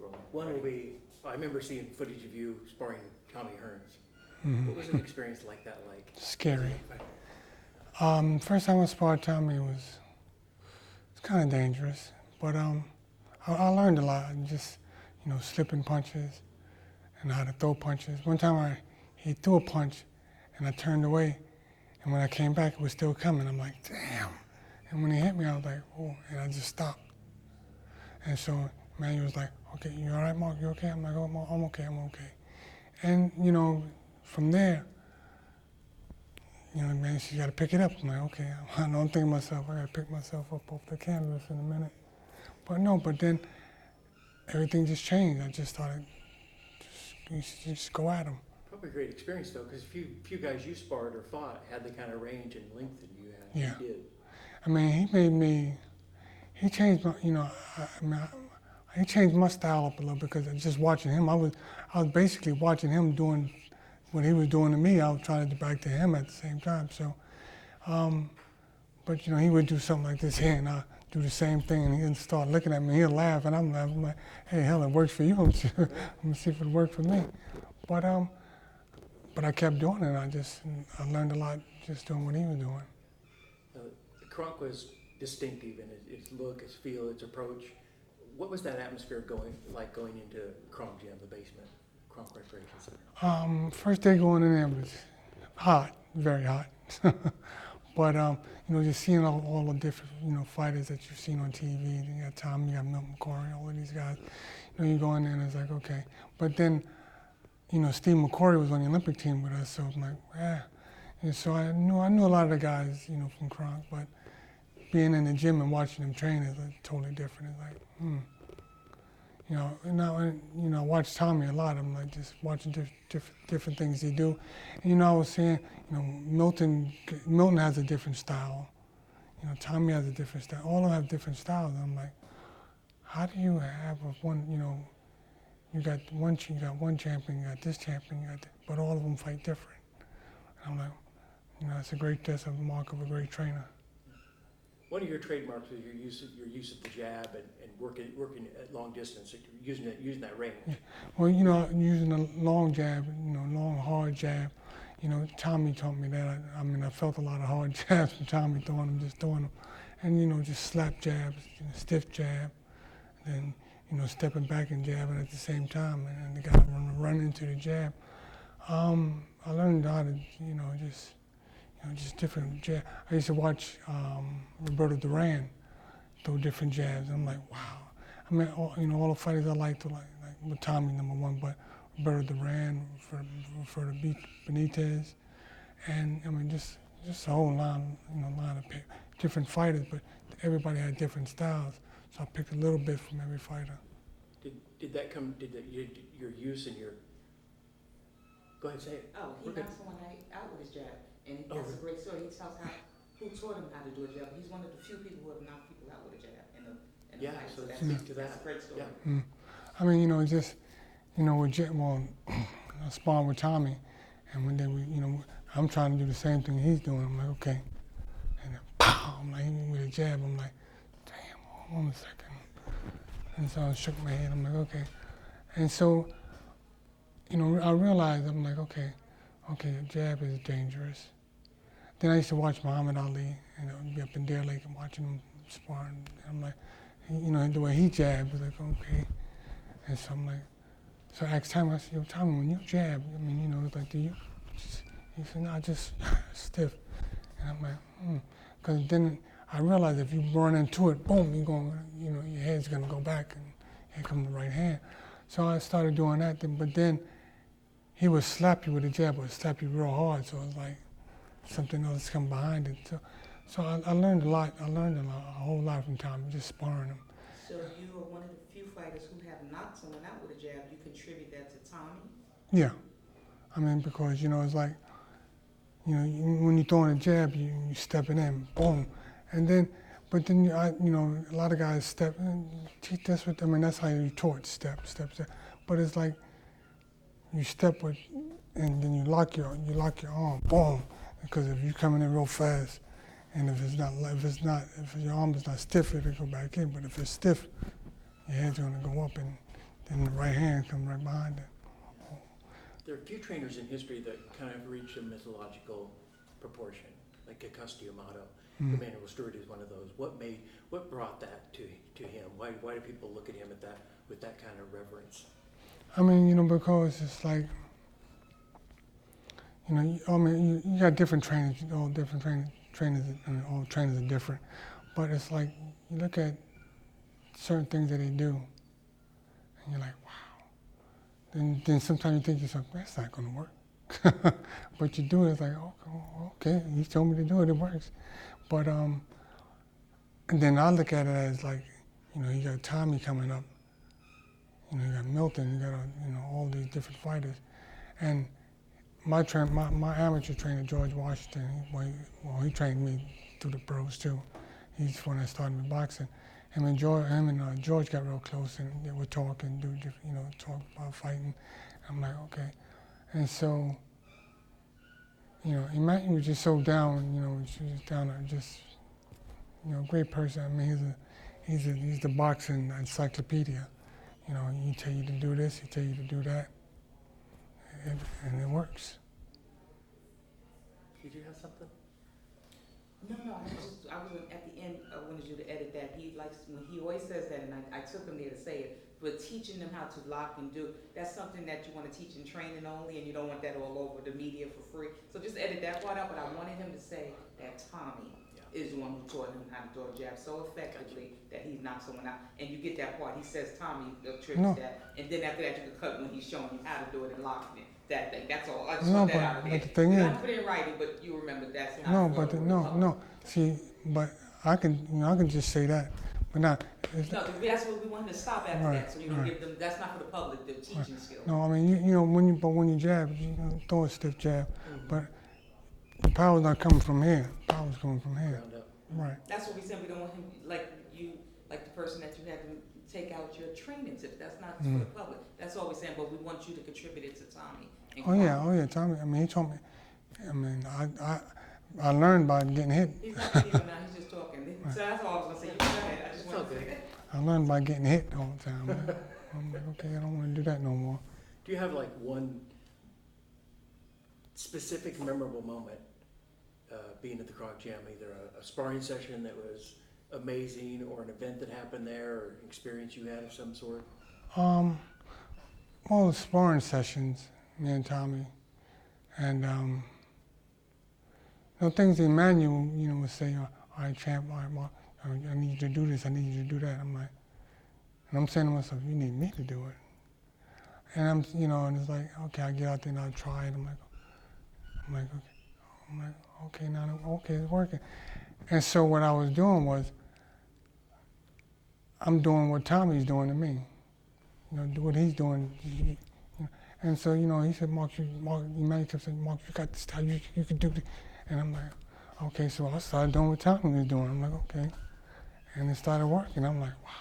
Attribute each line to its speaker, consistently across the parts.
Speaker 1: growing?
Speaker 2: One will be, I remember seeing footage of you sparring Tommy Hearns.
Speaker 3: Mm-hmm.
Speaker 2: What was an experience like that like?
Speaker 3: Scary. First time I sparred Tommy was kind of dangerous, but I learned a lot. Just slipping punches and how to throw punches. One time he threw a punch, and I turned away, and when I came back, it was still coming. I'm like, damn. And when he hit me, I was like, oh, and I just stopped. And so Emanuel was like, okay, you all right, Mark? You okay? I'm like, oh, I'm okay. And from there, man, you got to pick it up. I'm like, okay. I'm thinking to myself, I got to pick myself up off the canvas in a minute. But then everything just changed. I just started, just go at him.
Speaker 2: Probably a great experience though, because few guys you sparred or fought had the kind of range and length that you had.
Speaker 3: Yeah.
Speaker 2: You did.
Speaker 3: I mean, he changed my, he changed my style up a little because just watching him, I was basically watching him doing what he was doing to me. I was trying to do back to him at the same time. So, but he would do something like this here, and I do the same thing, and he'd start looking at me, he'd laugh, and I'm laughing. I'm like, hey, hell, it works for you. I'm gonna see if it worked for me. But I kept doing it. I learned a lot just doing what he was doing.
Speaker 2: KRONK was distinctive in its look, its feel, its approach. What was that atmosphere going into KRONK Gym, the basement, KRONK Recreation Center?
Speaker 3: First day going in there was hot, very hot. But just seeing all the different fighters that you've seen on TV. You got Tommy, you got Milton McCory, all of these guys. You go in there and it's like, okay. But then Steve McCory was on the Olympic team with us, so I'm like, And so I knew a lot of the guys from KRONK, but being in the gym and watching them train is like totally different. It's like, I watch Tommy a lot. I'm like just watching different things he do. And I was saying, Milton has a different style. Tommy has a different style. All of them have different styles. And I'm like, how do you have one? You got one champion, you got this champion, but all of them fight different. And I'm like, that's a mark of a great trainer.
Speaker 2: One of your trademarks is your use of the jab and working at long distance, using that range. Yeah.
Speaker 3: Well, using a long jab, long hard jab. Tommy taught me that. I felt a lot of hard jabs from Tommy throwing them, and just slap jabs, stiff jab, and then stepping back and jabbing at the same time, and the guy run into the jab. I learned how to, just different jabs. I used to watch Roberto Duran throw different jabs. I'm like, wow. All the fighters I liked, like with Tommy #1, but Roberto Duran for the Benitez, and just a whole line of different fighters, but everybody had different styles. So I picked a little bit from every fighter.
Speaker 2: Your use and your, go ahead, say it.
Speaker 1: Oh, he got someone out with his jab, and that's a great story. He tells who taught him how to do a jab. He's one of the few people who have knocked people out with a jab in the fight.
Speaker 2: So speak to that.
Speaker 1: That's a great story.
Speaker 3: Yeah. I sparred with Tommy, and one day I'm trying to do the same thing he's doing. I'm like, okay, and then pow! I'm like, hit me with a jab. I'm like, damn, hold on a second. And so I shook my head. I'm like, okay. And so, I realized, I'm like, okay, a jab is dangerous. Then I used to watch Muhammad Ali, and I would be up in Deer Lake and watching him sparring. And I'm like, the way he jabs, was like, okay. And so I'm like, so I asked Tommy, I said, Tommy, when you jab, it's like, do you? He said, no, just stiff. And I'm like, Because then I realized if you run into it, boom, your head's gonna go back, and here comes the right hand. So I started doing that, but then he would slap you with a jab, or slap you real hard, so it was like something else come behind it. So I learned a lot. I learned a whole lot from Tommy, just sparring him.
Speaker 1: So you are one of the few fighters who have knocked someone out with a jab. You contribute that to Tommy?
Speaker 3: Yeah. Because, it's like, when you're throwing a jab, you're stepping in, boom. And then, a lot of guys step in, that's how you taught, step. But it's like, you step with, and then you lock your arm, boom. Because if you're coming in real fast, and if your arm is not stiff, it'll go back in. But if it's stiff, your head's gonna go up, and then the right hand comes right behind it.
Speaker 2: There are a few trainers in history that kind of reach a mythological proportion, like Kikuchi Yamato. Emanuel Steward is one of those. What brought that to him? Why do people look at him with that kind of reverence?
Speaker 3: I mean, you know, because it's like, you know, I mean, you got different trainers, all different trainers, and all trainers are different. But it's like, you look at certain things that they do, and you're like, wow. Then sometimes you think to yourself, that's not going to work. But you do it, it's like, oh, okay, he told me to do it, it works. But, and then I look at it as like, you know, you got Tommy coming up, you know, you got Milton, you got, you know, all these different fighters. And my amateur trainer, George Washington, he trained me through the pros too. He's the one that started me boxing. Him and George got real close, and they would talk and do different, you know, talk about fighting. I'm like, okay. And so, you know, Emanuel was just so down, you know, she was down there, just, you know, great person. I mean, he's the boxing encyclopedia. You know, he tell you to do this, he tell you to do that, and it works.
Speaker 2: Did you have something?
Speaker 1: No, I was at the end, I wanted you to edit that. He likes, when he always says that, and I took him there to say it, but teaching them how to lock and do, that's something that you want to teach in training only, and you don't want that all over the media for free. So just edit that part out, but I wanted him to say that Tommy is the one who taught him how to throw a jab so effectively that he knocked someone out. And you get that part, he says Tommy attributes that, and then after that you can cut when he's showing you how to do it and locking it. That thing, that's all. I just want that out of there.
Speaker 3: But the thing
Speaker 1: you
Speaker 3: is,
Speaker 1: don't put it in writing, but you remember that's not.
Speaker 3: No. See, but I can just say that, but not.
Speaker 1: No, that's what we want him to stop after that. So you don't give them. That's not for the public. The teaching skills.
Speaker 3: No, I mean you know when you jab, you know, throw a stiff jab, but the power's not coming from here. The power's coming from here. Right.
Speaker 1: That's what we said. We don't want him like the person that you had to take out your training tips. That's not for the public. That's all we're saying. But we want you to contribute it to Tommy.
Speaker 3: Oh yeah, Tommy. I mean, he told me. I mean, I learned by getting hit.
Speaker 1: He's not even now. He's just talking. So that's all I was gonna say. You go ahead. I just want to say that.
Speaker 3: I learned by getting hit all the time. I'm like, okay, I don't want to do that no more.
Speaker 2: Do you have like one specific memorable moment being at the KRONK Gym, either a sparring session that was amazing, or an event that happened there, or an experience you had of some sort?
Speaker 3: All the sparring sessions, me and Tommy, and you know, things Emanuel, you know, would say, all right, champ, all right, Mark, I need you to do this, I need you to do that. I'm like, and I'm saying to myself, you need me to do it. And I'm, you know, and it's like, okay, I get out there and I try it. I'm like, okay, now, okay, it's working. And so what I was doing was, I'm doing what Tommy's doing to me. You know, do what he's doing. You know. And so, you know, he said, Mark, Emanuel kept saying, Mark, you got this time, you can do this. And I'm like, okay, so I started doing what Tommy was doing. I'm like, okay. And it started working. I'm like, wow.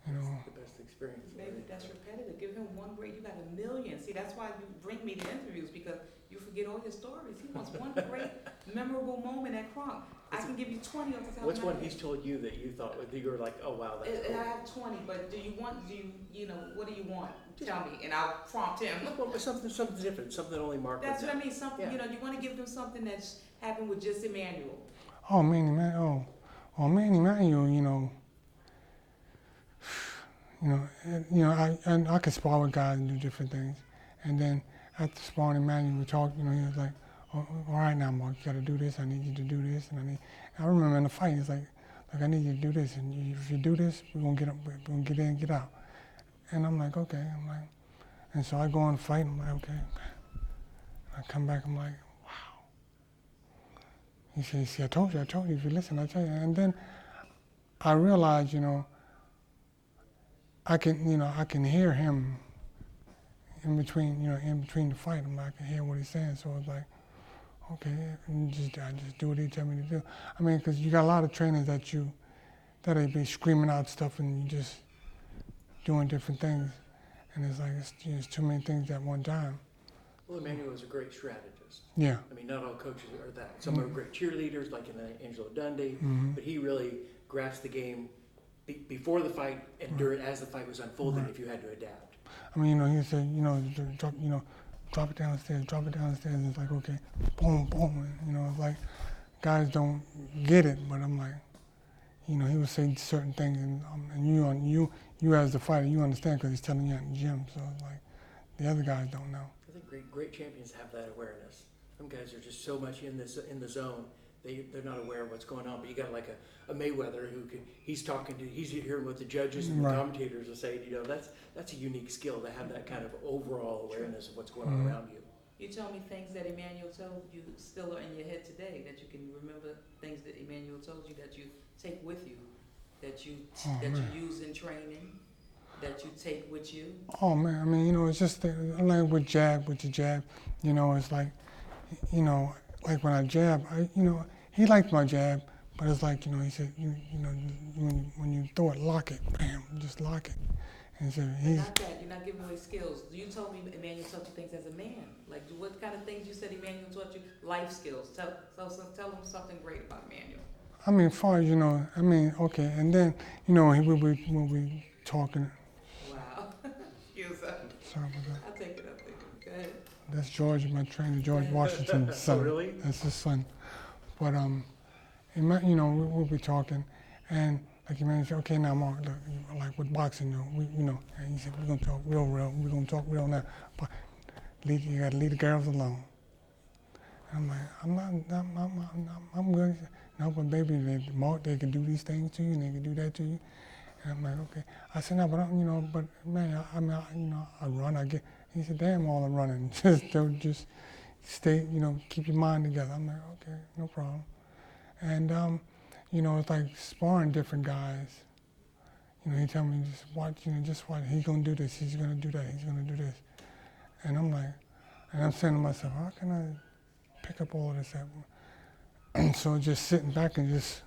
Speaker 3: You know.
Speaker 2: The best experience.
Speaker 1: Maybe that's repetitive. Give him one great, you got a million. See, that's why you bring me to interviews, because you forget all your stories. He wants one great, memorable moment at KRONK. I can give you 20 off the top of my head.
Speaker 2: What's one he's told you that you thought, you were like, oh wow, that's cool?
Speaker 1: I have 20, but you know, what do you want? Tell me, and I'll prompt him.
Speaker 2: Well, something different, something only Mark
Speaker 1: That's
Speaker 2: would
Speaker 1: what
Speaker 2: know.
Speaker 1: I mean, something, you know, you want to give them something that's happened with just Emanuel.
Speaker 3: Oh, man, Emanuel, you know, I could spar with guys and do different things. And then after sparring Emanuel, we talked, you know, he was like, oh, all right now, Mark, you got to do this, I need you to do this. And I remember in the fight, he's like, I need you to do this, and if you do this, we're going to get in and get out. And I'm like, okay. And so I go on the fight, I'm like, okay. I come back, I'm like, wow. He says, see, I told you, if you listen, I tell you. And then I realized, you know, I can hear him in between the fight. I can hear what he's saying. So it's like, okay, and I just do what he tell me to do. I mean, because you got a lot of trainers that they be screaming out stuff and you just doing different things. And it's like, it's too many things at one time.
Speaker 2: Well, Emanuel was a great strategist.
Speaker 3: Yeah.
Speaker 2: I mean, not all coaches are that. Some are great cheerleaders, like in Angelo Dundee, but he really grasped the game before the fight and during, as the fight was unfolding, if you had to adapt?
Speaker 3: I mean, he said, drop it downstairs, drop it downstairs. And it's like, okay, boom, boom. And, it's like guys don't get it, but I'm like, he would say certain things, and you as the fighter, you understand because he's telling you in the gym. So it's like the other guys don't know.
Speaker 2: I think great champions have that awareness. Some guys are just so much in the zone, they're not aware of what's going on. But you got like a Mayweather he's hearing what the judges and the commentators are saying. That's a unique skill to have that kind of overall awareness of what's going on around you.
Speaker 1: You told me things that Emanuel told you still are in your head today, that you can remember things that Emanuel told you that you take with you, that you use in training, that you take with you.
Speaker 3: Oh man, I mean, it's just like with the jab, it's like, like when I jab, he liked my jab, but it's like, he said, when you throw it, lock it, bam, just lock it. And so
Speaker 1: Not that, you're not giving away skills. You told me Emanuel taught you things as a man. Like, what kind of things you said Emanuel taught you? Life skills. Tell him something great about Emanuel.
Speaker 3: I mean, as far as, okay, and then, we'll be talking.
Speaker 1: Wow. Excuse us.
Speaker 3: Sorry about that.
Speaker 1: I'll take it up there. Go ahead.
Speaker 3: That's George, my trainer, George Washington's son.
Speaker 2: Oh, really?
Speaker 3: That's his son. But, we'll be talking, and like Emanuel said, okay, now Mark, look, like with boxing, and he said, we're gonna talk real, we're gonna talk real now, but you gotta leave the girls alone. And I'm like, I'm good. No, but baby, Mark, they can do these things to you, and they can do that to you. And I'm like, okay. I said, no, but but man, I run, I get. He said, damn, all I'm running. just stay, keep your mind together. I'm like, okay, no problem. And it's like sparring different guys. He tell me just watch. He's gonna do this. He's gonna do that. He's gonna do this. And I'm like, and I'm saying to myself, how can I pick up all of this? So just sitting back and just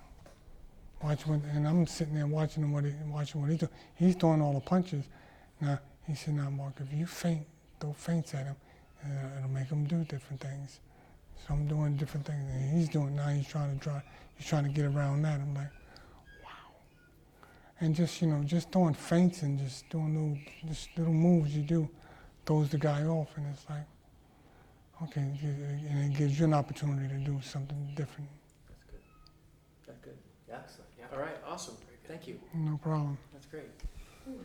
Speaker 3: watching, and I'm sitting there watching what he's doing. He's throwing all the punches. Now he said, now Mark, if you throw feints at him, it'll make him do different things. So I'm doing different things, and he's trying to get around that. I'm like, wow. And just throwing feints and just doing little moves you do, throws the guy off, and it's like, okay, and it gives you an opportunity to do something different.
Speaker 2: That's good. That's good. Yeah. All right. Awesome. Thank you.
Speaker 3: No problem.
Speaker 2: That's great.
Speaker 1: Ooh,